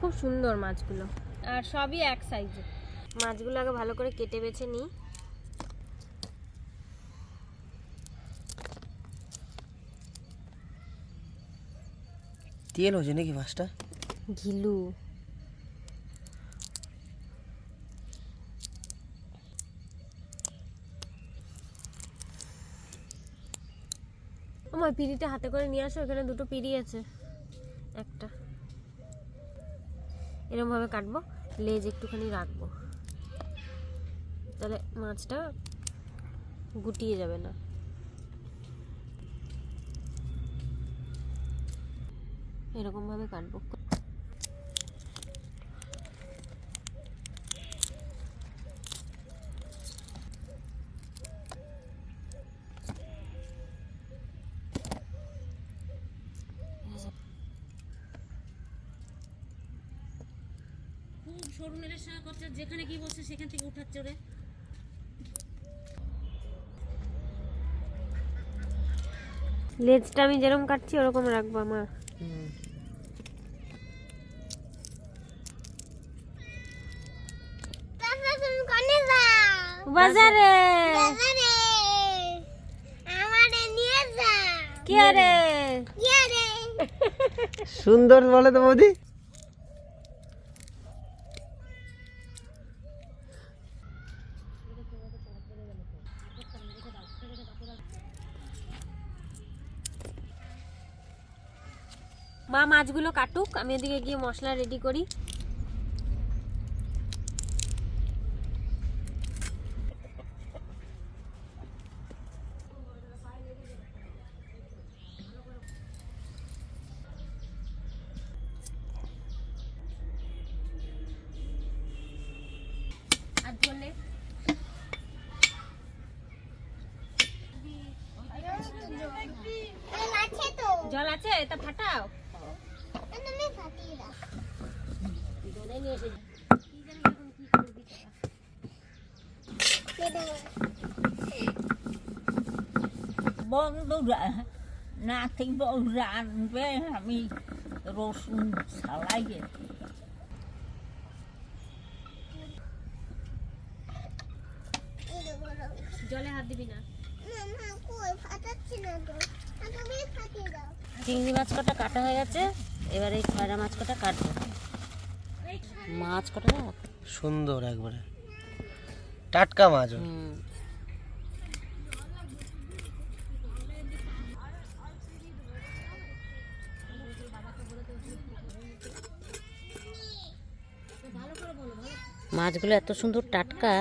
খুব সুন্দর মাছগুলো, আর সবই এক সাইজে। মাছগুলো আগে ভালো করে কেটে বেছে নিই। তেল হচ্ছে নাকি মাছটা? ঘিলু। আমার পিড়িটা হাতে করে নিয়ে আসো, এখানে দুটো পিড়ি আছে, একটা এরকম ভাবে কাটবো, লেজ একটুখানি রাখবো, তাহলে মাছটা গুটিয়ে যাবে না। এরকম ভাবে কাটবো। সরু মেরের সঙ্গে করছে, যেখানে কি বলছে সেখান থেকে উঠাচ্ছে রে। লেজটা আমি যেরকম কাটছি ওরকম রাখবো মা। বাজারে কি আরে সুন্দর বলে তো বৌদি। মা মাছগুলো কাটুক, আমি এদিকে গিয়ে মশলা রেডি করি। আর ধনে জল আছে, এটা ফাটাও। বন্ধুরা, নাতি বউ রানবে, আমি রসুন ছালাই গেছি। জলে হাত দিবি না। চিংড়ি মাছ কটা কাটা হয়ে গেছে, এবার এই খয়রা মাছ কটা কাটবো। মাছ কটা না সুন্দর একবারে টাটকা মাছ। মাছগুলো এত সুন্দর টাটকা,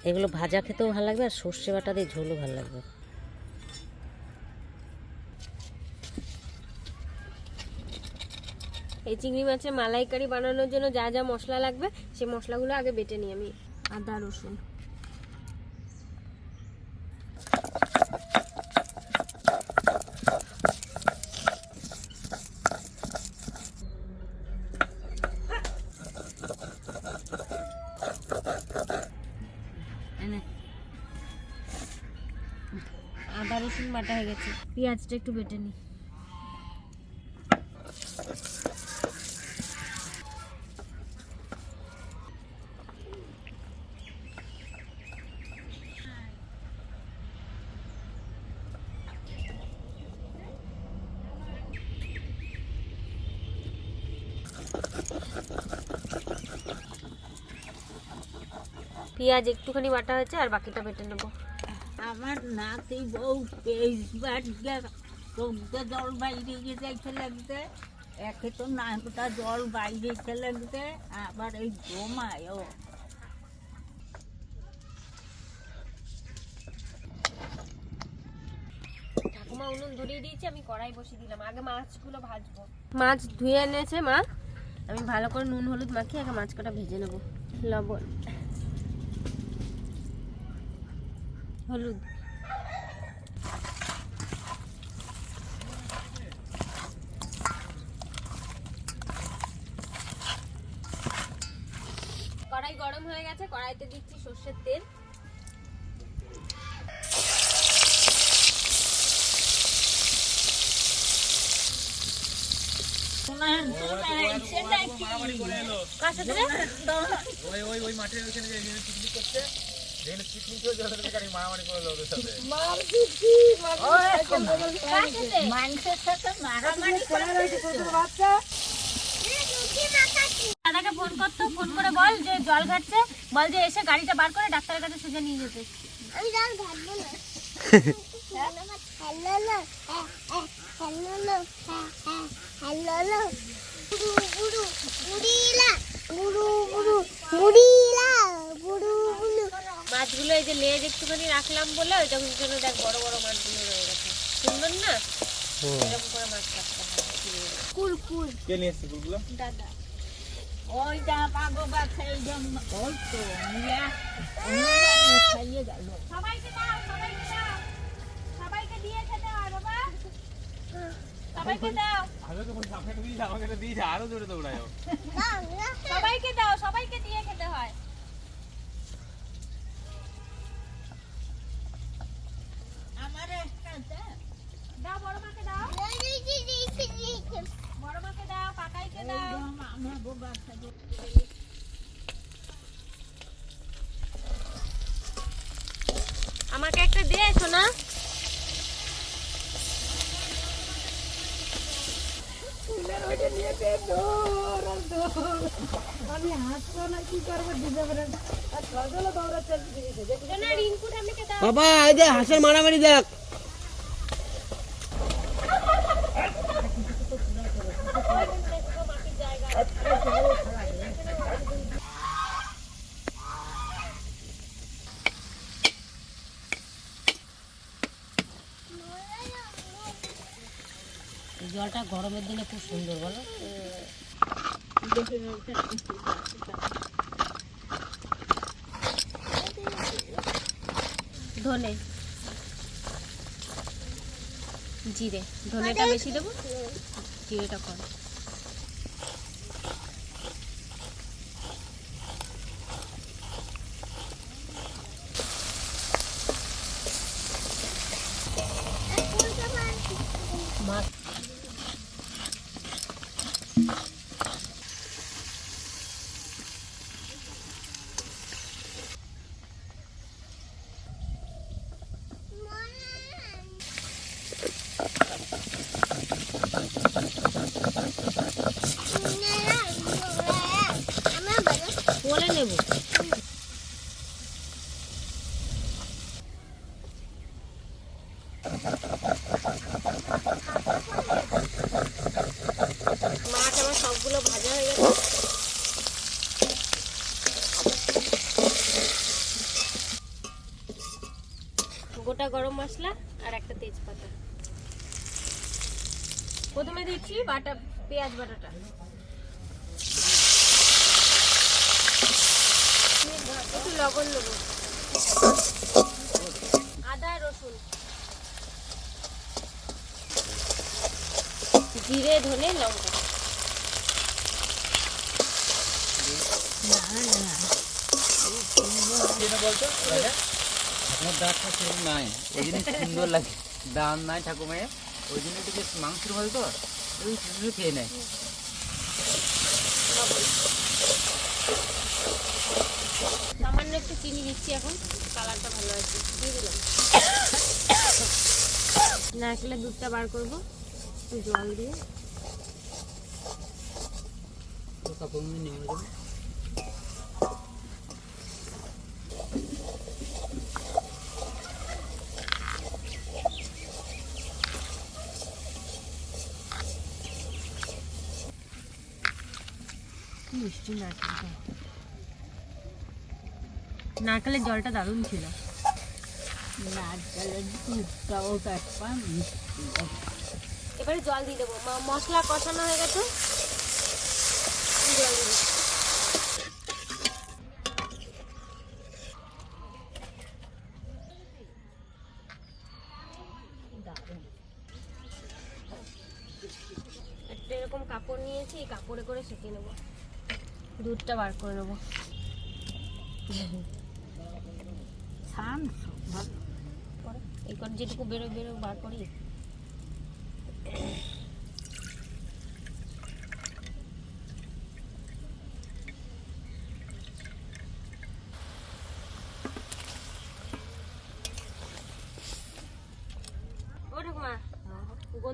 এগুলো ভাজা খেতেও ভালো লাগবে, আর সর্ষে বাটা দিয়ে ঝোলও ভালো লাগবে। এই চিংড়ি মাছের মালাইকারি বানানোর জন্য যা যা মশলা লাগবে সেই মশলাগুলো আগে বেটে নিই আমি। আদা রসুন, আদা রসুন বাটা হয়ে গেছে, পেঁয়াজটা একটু বেটে নিই। পেঁয়াজ একটুখানি বাটা হয়েছে, আর বাকিটা বেটে নেবো। আমার নাতি বউ পেঁয়াজ বাটতে চোখে জল বাইরে যাইতে লাগতে, একে তো নাকটা জল বাইরে লাগতে, আবার এই জমায়ও। ঠাকুমা উনুন ধরিয়ে দিয়েছে, আমি কড়াই বসিয়ে দিলাম। আগে মাছগুলো ভাজবো। মাছ ধুয়ে এনেছে মা, আমি ভালো করে নুন হলুদ মাখিয়ে আগে মাছ কটা ভেজে নেবো। লবণ, হলুদ, কড়াই গরম হয়ে গেছে, কড়াইতে দিচ্ছি সর্ষের তেল। সোনা আমার তো রাইছে নাকি কার সাথে রে? ওই মাঠের ওখানে যে পিকনিক করছে, যেখানে পিকনিক হচ্ছে ওখানে বেকারি মারামারি করে ওদের সাথে। কার সাথে? মানুষের সাথে মারামারি করে দাদাকে ফোন করতো, ফোন করে বল যে জল ঘাটছে, বল যে এসে গাড়িটা বার করে ডাক্তারের কাছে সোজা নিয়ে যেতে। আমি জল ঘাটবো না। হ্যালো হ্যালো গুরু গুরু মুড়িলা গুরু গুরু মুড়িলা গুরু গুরু। মাছগুলো এই যে লেজ একটুখানি রাখলাম বলে ওইটা জন্য দেখ বড় বড় মাছগুলো রয়ে গেছে। সুন্দর না? এরকম করে মাছ কাটতে হয়। কুল কুল কে নিয়ে এসছে ফুলগুলো? দাদা ওইটা পাগো বাচ্চা এই জন্য ওই তো নিয়ে খাইয়ে গেল। সবাইকে দাও, সবাইকে দাও, সবাইকে দিয়ে খেতে হয় বাবা, সবাইকে দাও, আমাকে বলছে আপনাকে দিয়েছে, আমাকে এটা দিয়েছে, আরো জোরে দৌড়ায় ও। সবাইকে দাও, সবাইকে দিয়ে খেতে হয়। আমার একটা দাও বড় মাকে দাও, বড় মাকে দাও, কাকাইকে দাও। আমার বাচ্চা আমাকে একটা দে সোনা। সোনা, রিঙ্কু ঠাম্মিকে দাও। বাবা এই যে হাঁসের মারামারি দেখ। জলটা গরমের দিনে খুব সুন্দর বলো। ধনে জিরে, ধনেটা বেশি দেবো, জিরেটা কম। মাছ বলে নেব। মাছ আমার সবগুলো ভাজা হয়ে গেছে। গোটা গরম মশলা আর একটা তেজপাতা। প্রথমে দিচ্ছি বাটা, পেঁয়াজ বাটাটা। একটু লবণ নেবো, আদা রসুন, জিরে ধনে লঙ্কা। যেটা বলতো রাজা, আপনার দাঁতটা সেরকম নাই, ওই জন্য সুন্দর লাগে। দাঁত নাই ঠাকুমায়ের, ওই জন্য একটু বেশ মাংসের হয় তো, ওই সুন্দর খেয়ে নেয়। সামান্য একটু চিনি দিচ্ছি এখন, কালারটা ভালো আছে, দিয়ে দিলাম। নারকেলের দুধটা বার করবো জল দিয়ে। মিষ্টি নারকেলটা, নারকেলের জলটা দারুণ ছিল। নারকেলের দুধটাও একটা মিষ্টি। এবারে জল দিয়ে দেবো, মশলা কষানো হয়ে গেছে, জল দিয়ে দিচ্ছি। একটা এরকম কাপড় নিয়েছি, এই কাপড়ে করে সেঁকে নেবো, দুধটা বার করে নেবো। এই করে যেটুকু বেরো বেরো বার করি।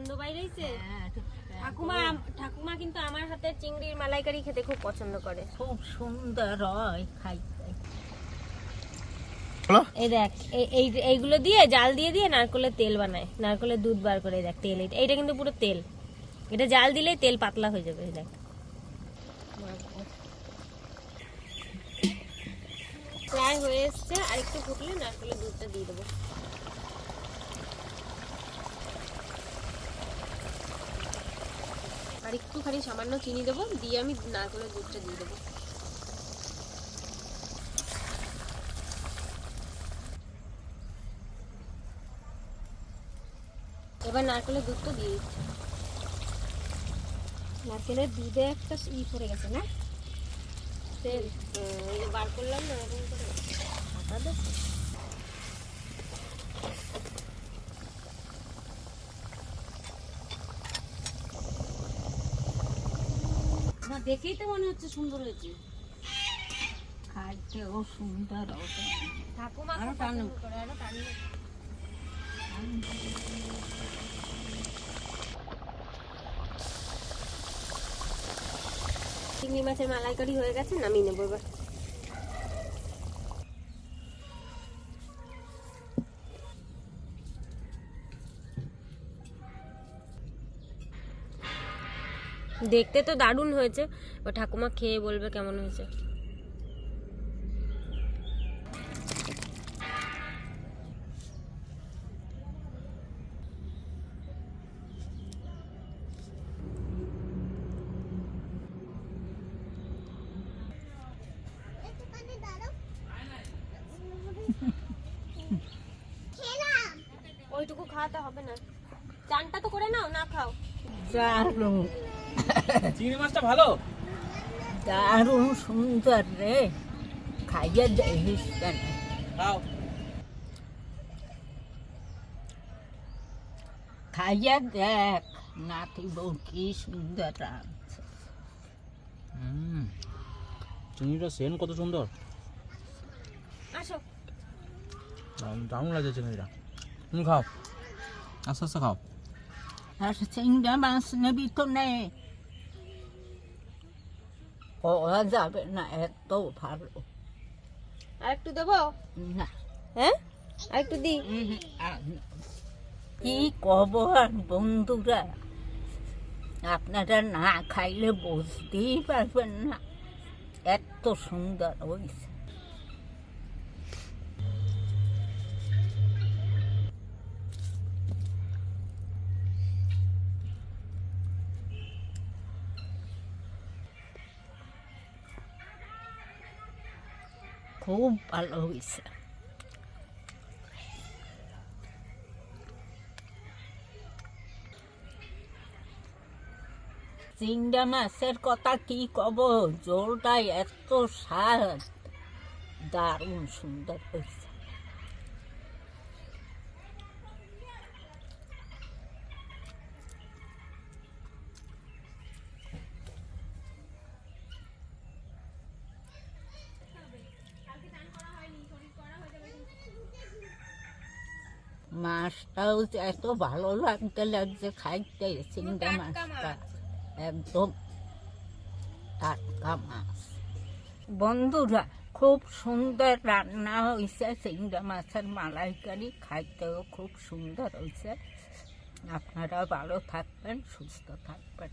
গন্ধ বাইরেছে। ঠাকুমা কিন্তু আমার হাতের চিংড়ির মালাইকারি খেতে খুব পছন্দ করে। খুব সুন্দর হয় খাইতে। এই দেখ এইগুলো দিয়ে জাল দিয়ে দিয়ে নারকেলের তেল বানায়, নারকেলের দুধ বার করে। দেখ তেল, এইটা কিন্তু পুরো তেল। এটা জাল দিলেই তেল পাতলা হয়ে যাবে। দেখ প্রায় হয়ে এসছে, আর একটু ফুটলে নারকেলের দুধটা দিয়ে দেবো। আর একটুখানি সামান্য চিনি দেবো, দিয়ে আমি নারকেলের দুধটা দিয়ে দেবো। এবার নারকেলের দুধটা দিয়ে দিচ্ছি। নারকেলের দুধে একটা পড়ে গেছে না তেল, এই যে বার করলাম না এরকম করে ঢাকা দে। না দেখেই তো মনে হচ্ছে সুন্দর হয়েছে, খাইতেও সুন্দর হবে। ঠাকুমা আরো খুব টানো। পছন্দ করে, আরো টানো। চিংড়ি মাছের মালাইকারি হয়ে গেছে, নামিয়ে নেবো এবার। দেখতে তো দারুণ হয়েছে, এবার ঠাকুমা খেয়ে বলবে কেমন হয়েছে। একটুখানি দাঁড়াও। খেলাম। ওইটুকু খাওয়াতে হবে না, চানটা তো করে নাও, না খাও। দারুণ চিংড়ি মাছটা ভালো। দারুণ সুন্দর রে, খাইয়া দেখিস কেন। খাও। খাইয়া দেখ নাতি বউ কি সুন্দর রাঁধছে। চিংড়িটা সেন কত সুন্দর, আসো। দারুণ লাগছে চিংড়িটা। তুমি খাও, আস্তে আস্তে খাও। আর চিংড়া মাছ নেবি তো নে, পাওয়া যাবে না এত ভালো। আর একটু দেবো? না হ্যাঁ আর একটু দিই। কি কব আর বন্ধুরা, আপনারা না খাইলে বুঝতেই পারবেন না এত সুন্দর হয়েছে। খুব ভালো হয়েছে। চিংড়া মাছের কথা কি কব, জলটা এত স্বাদ, দারুণ সুন্দর হয়েছে। মাছটাও যে এত ভালো লাগছে খাইতে, চিংড়া মাছটা একদম টাটকা মাছ। বন্ধুরা খুব সুন্দর রান্না হয়েছে, চিংড়া মাছের মালাইকারি খাইতেও খুব সুন্দর হয়েছে। আপনারা ভালো থাকবেন, সুস্থ থাকবেন।